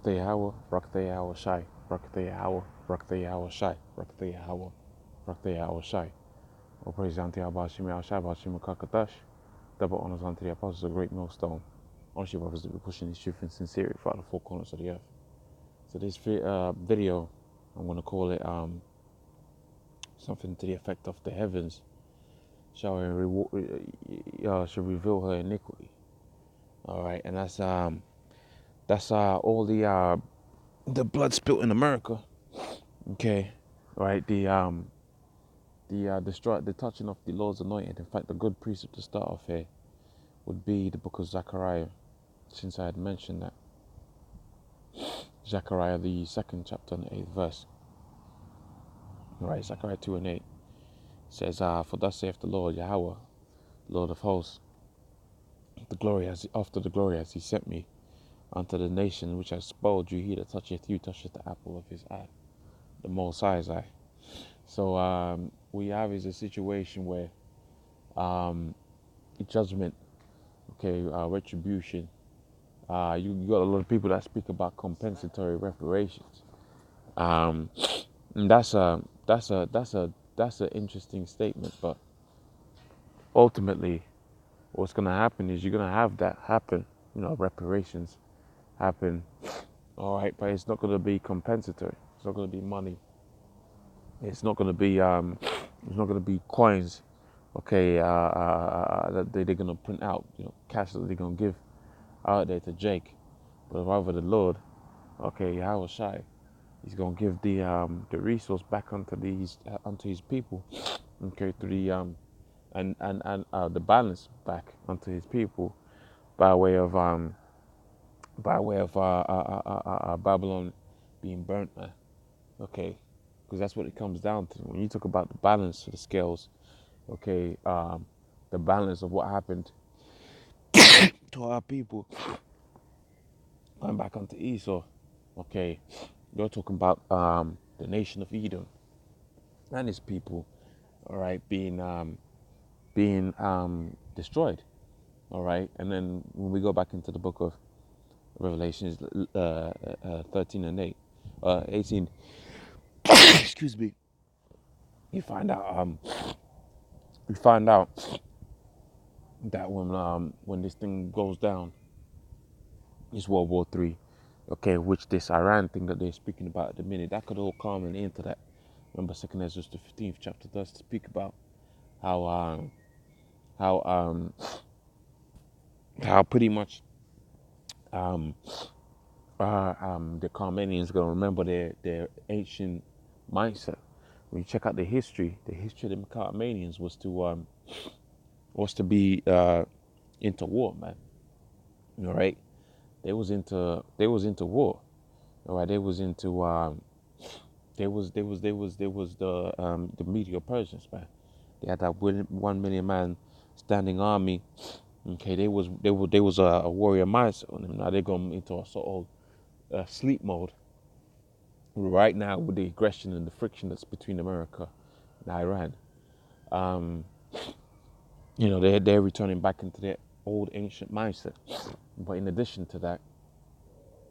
Rakte Yahweh, Rakte Yahweh Shai, Rakte Yahweh, Rakte Yahweh Shai, Rakte Yahweh, Rakte Yahweh Shai. All praise unto Yahweh Shai, Bashim Kakatash. Double honors unto the apostles of Great Millstone. Honestly, brothers, that be pushing this truth in sincerity throughout the four corners of the earth. So this video, I'm going to call it something to the effect of the heavens shall reveal her iniquity. All right, and that's all the blood spilt in America. Okay, right. The touching of the Lord's anointed. In fact, the good precept to start off here would be the book of Zechariah, since I had mentioned that. Zechariah, the second chapter and the 8th verse. All right, Zechariah 2 and 8 says, "For thus saith the Lord Yahweh, Lord of hosts, after the glory has He sent me unto the nation which has spoiled you. He that toucheth you toucheth the apple of His eye, the Most High's eye." So we have is a situation where judgment, okay, retribution. You got a lot of people that speak about compensatory reparations. Um, and that's an interesting statement. But ultimately, what's going to happen is you're going to have that happen. Reparations happen. All right, but it's not going to be compensatory. It's not going to be money. It's not going to be coins. Okay, that they're going to print out. Cash that they're going to give out there to Jake, but rather the Lord. Okay, Yahweh Shai, He's gonna give the resource back unto His people. Okay, through and the balance back unto His people by way of Babylon being burnt. Okay, because that's what it comes down to when you talk about the balance of the scales. Okay, the balance of what happened to our people going back onto Esau. Okay, you're talking about the nation of Edom and his people, all right, being destroyed, all right. And then when we go back into the book of Revelations 13 and 18, excuse me, you find out that when this thing goes down, it's World War III, okay, which this Iran thing that they're speaking about at the minute, that could all come into that. Remember, Second Ezra the 15th chapter does speak about how how um how pretty much the Carmenians are gonna remember their ancient mindset. When you check out the history of the Carmenians was to be into war, man. All right, they was into war. All right, they was into they was the Medio Persians, man. They had that 1 million man standing army. Okay, they was a warrior mindset on them. Now they're going into a sort of sleep mode right now with the aggression and the friction that's between America and Iran. Um, they're returning back into their old ancient mindset. But in addition to that,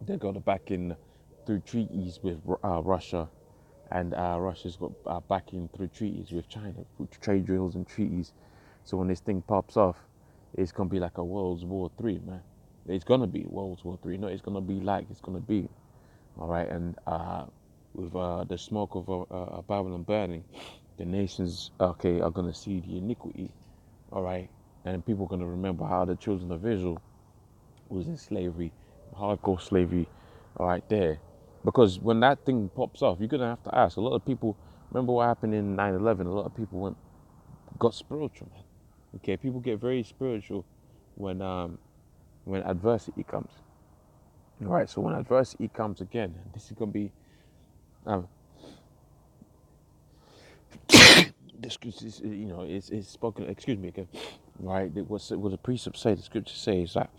they're going back in through treaties with Russia, and Russia's got back in through treaties with China, through trade deals and treaties. So when this thing pops off, it's gonna be like a World War III, man. It's gonna be World War III. No, it's gonna be like it's gonna be. All right, and with the smoke of Babylon burning, the nations, okay, are gonna see the iniquity. All right, and people are gonna remember how the children of Israel was in slavery, hardcore slavery, all right there. Because when that thing pops off, you're gonna have to ask. A lot of people remember what happened in 9/11. A lot of people got spiritual, man. Okay, people get very spiritual when adversity comes. All right, so when adversity comes again, this is gonna be um, this is, it's spoken. Excuse me again. Right, what the precept say, the scripture says that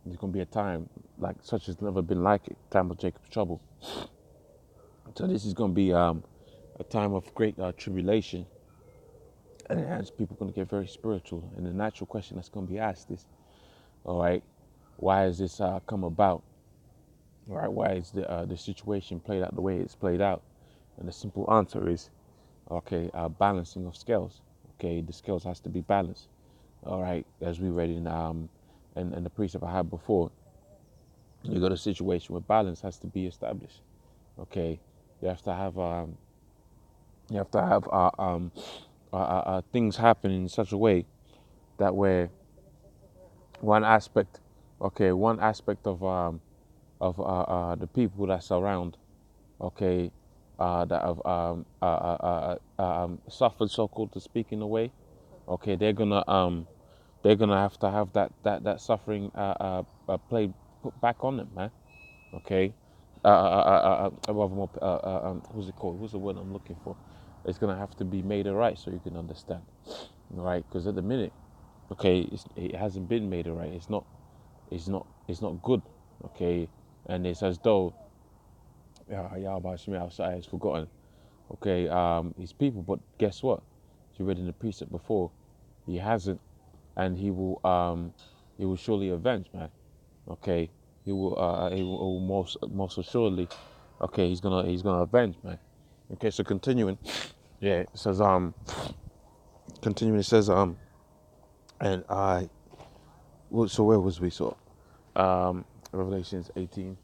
there's gonna be a time like such has never been like it, time of Jacob's trouble. So this is gonna be a time of great tribulation, and hence people are gonna get very spiritual. And the natural question that's gonna be asked is, all right, why has this come about? All right, why is the situation played out the way it's played out? And the simple answer is, okay, balancing of scales. Okay, the scales has to be balanced. All right, as we read in the precept I had before, you got a situation where balance has to be established. Okay, you have to have you have to have things happen in such a way that where one aspect, okay, one aspect of the people that surround, okay, that have suffered, so called, to speak in a way, okay, they're gonna have to have that suffering played put back on them, man. Okay, what's it called? What's the word I'm looking for? It's gonna have to be made alright so you can understand, right? Because at the minute, okay, it hasn't been made alright. It's not good, okay, and it's as though Yahweh outside has forgotten, okay, his people. But guess what? You read in the precept before, he hasn't, and he will surely avenge, man. Okay, he will most assuredly, okay, he's gonna avenge, man. Okay, so continuing, yeah, it says continuing, it says and so where was we? So Revelations 18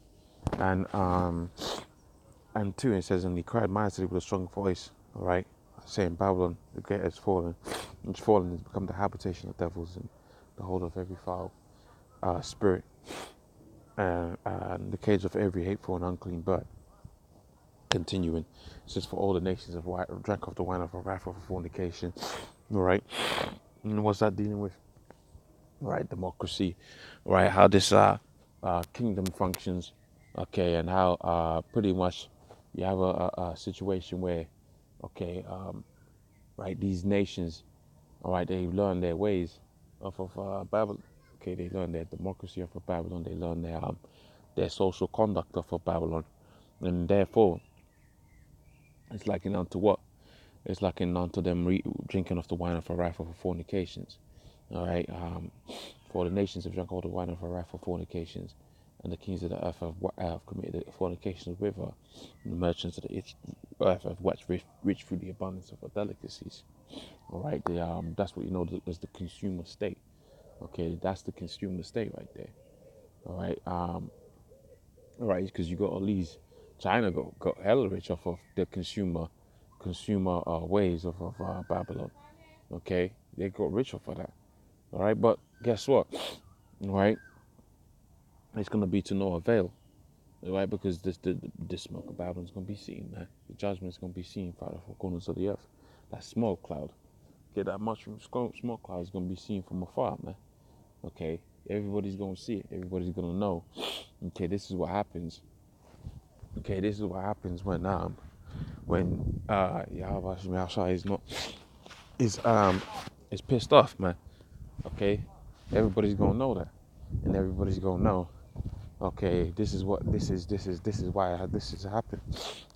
and 2, it says, and he cried mightily with a strong voice, all right, saying, Babylon the great has fallen, it's fallen, has become the habitation of devils and the hold of every foul spirit, and the cage of every hateful and unclean bird. Continuing, it says, for all the nations have drank of the wine of a wrath of fornication. All right, and what's that dealing with? All right, democracy. All right, how this kingdom functions. Okay, and how pretty much you have a situation where, okay, right, these nations, all right, they learn their ways off of Babylon. Okay, they learn their democracy off of Babylon. They learn their social conduct off of Babylon, and therefore it's likened unto what? It's likened unto them drinking of the wine of a wrath of fornications. All right. For the nations have drunk all the wine of her wrath for fornications, and the kings of the earth have committed fornications with her, and the merchants of the earth have waxed rich through the abundance of her delicacies. All right. That's what you know as the consumer state. Okay, that's the consumer state right there. All right. All right, because you got all these China got hella rich off of the consumer ways of Babylon. Okay, they got rich off of that. All right, but guess what? All right, it's gonna be to no avail. All right, because this smoke of Babylon's gonna be seen, man. The judgment's gonna be seen from the four corners of the earth. That smoke cloud, get that mushroom smoke cloud is gonna be seen from afar, man. Okay, everybody's gonna see it. Everybody's gonna know. Okay, this is what happens. Okay, this is what happens when Yahweh is not is pissed off, man. Okay, everybody's gonna know that, and everybody's gonna know. Okay, this is what this is why this has happened.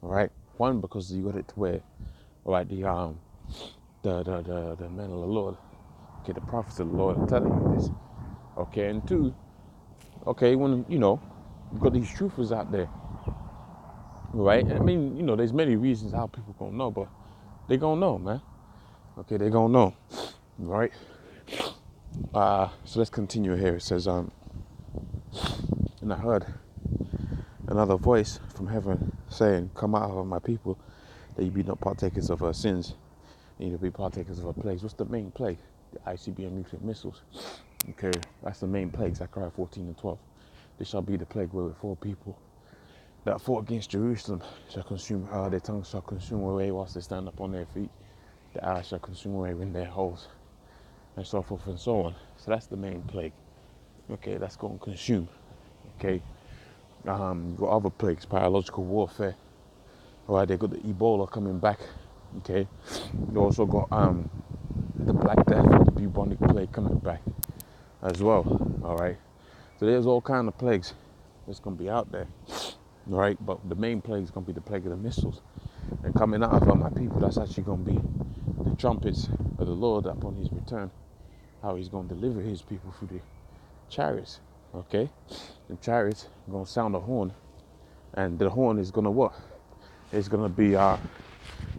All right, one, because you got it to where, all right, the men of the Lord, okay, the prophets of the Lord are telling you this. Okay, and two, okay, when you've got these truthers out there, right? I mean, there's many reasons how people gonna know, but they gonna know, man. Okay, they gonna know, right? So let's continue here. It says, and I heard another voice from heaven saying, come out of my people, that you be not partakers of her sins, and you be partakers of her plagues. What's the main plague? The ICBM nuclear missiles. Okay, that's the main plague, Zechariah 14 and 12. This shall be the plague where 4 people that fought against Jerusalem shall consume their tongues shall consume away whilst they stand up on their feet. The eyes shall consume away in their holes, and so forth and so on. So that's the main plague. Okay, that's going to consume. Okay, you got other plagues, biological warfare. All right, they got the Ebola coming back. Okay, you also got the Black Death, the bubonic plague coming back as well. All right, so there's all kind of plagues that's gonna be out there. All right, but the main plague is gonna be the plague of the missiles, and coming out of my people, that's actually gonna be the trumpets of the Lord upon His return. How He's gonna deliver His people through the chariots. Okay, the chariots are gonna sound a horn. And the horn is gonna what? It's gonna be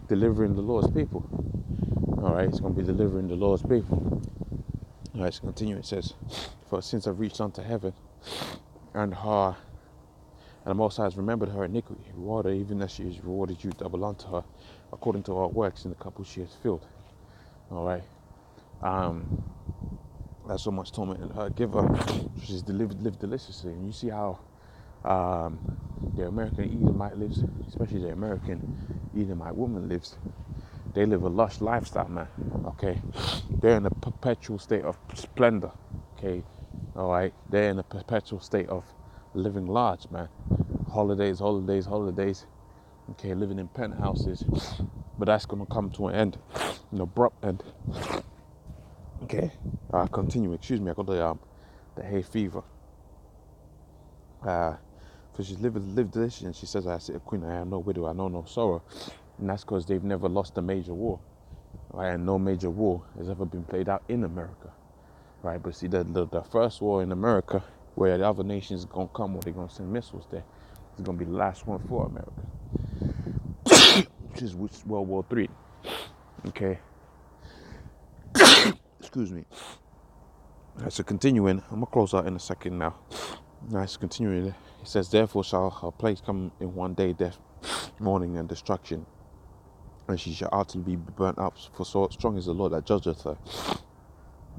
delivering the Lord's people. All right, it's gonna be delivering the Lord's people. All right, let's continue. It says, "For since I've reached unto heaven, and the Most High has remembered her iniquity, rewarded even as she has rewarded you double unto her, according to her works in the cup which she has filled." All right, that's so much torment in her. Give her, she's live deliciously, and you see how the American Edomite lives, especially the American Edomite woman lives. They live a lush lifestyle, man. Okay, they're in a perpetual state of splendor. Okay, all right, they're in a perpetual state of living large, man. Holidays, holidays, holidays. Okay, living in penthouses, but that's gonna come to an end, an abrupt end. Okay, continue. Excuse me, I got the hay fever. So she's lived this, and she says, "I sit a queen. I have no widow. I know no sorrow," and that's because they've never lost a major war, right? And no major war has ever been played out in America, right? But see, the first war in America, where the other nations gonna come, or they're gonna send missiles there, it's gonna be the last one for America, which is World War III. Okay, excuse me. Right, so continuing, I'm gonna close out in a second now. Nice, continuing. It says, "Therefore shall her place come in one day, death, mourning, and destruction, and she shall utterly be burnt up. For so strong is the Lord that judgeth her."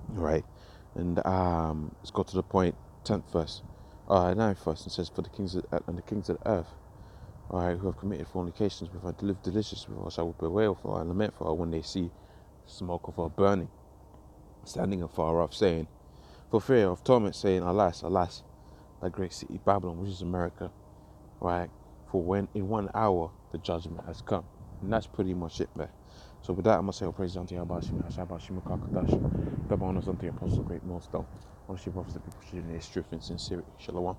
Right, and let's go to the point. 10th verse, 9th verse. It says, "For the kings of the earth, all right, who have committed fornications with her, live delicious with her, shall bewail for her and lament for her when they see smoke of her burning, standing afar off, saying, for fear of torment, saying, Alas, alas, that great city Babylon, which is America, right? For when in 1 hour the judgment has come." And that's pretty much it, man. So with that, I'm gonna say, "All praise unto Yahweh, Hashem, Kakadash, double honors unto your apostle, great millstone. Honor your brothers, the people, should in their truth and sincerity. Shalom."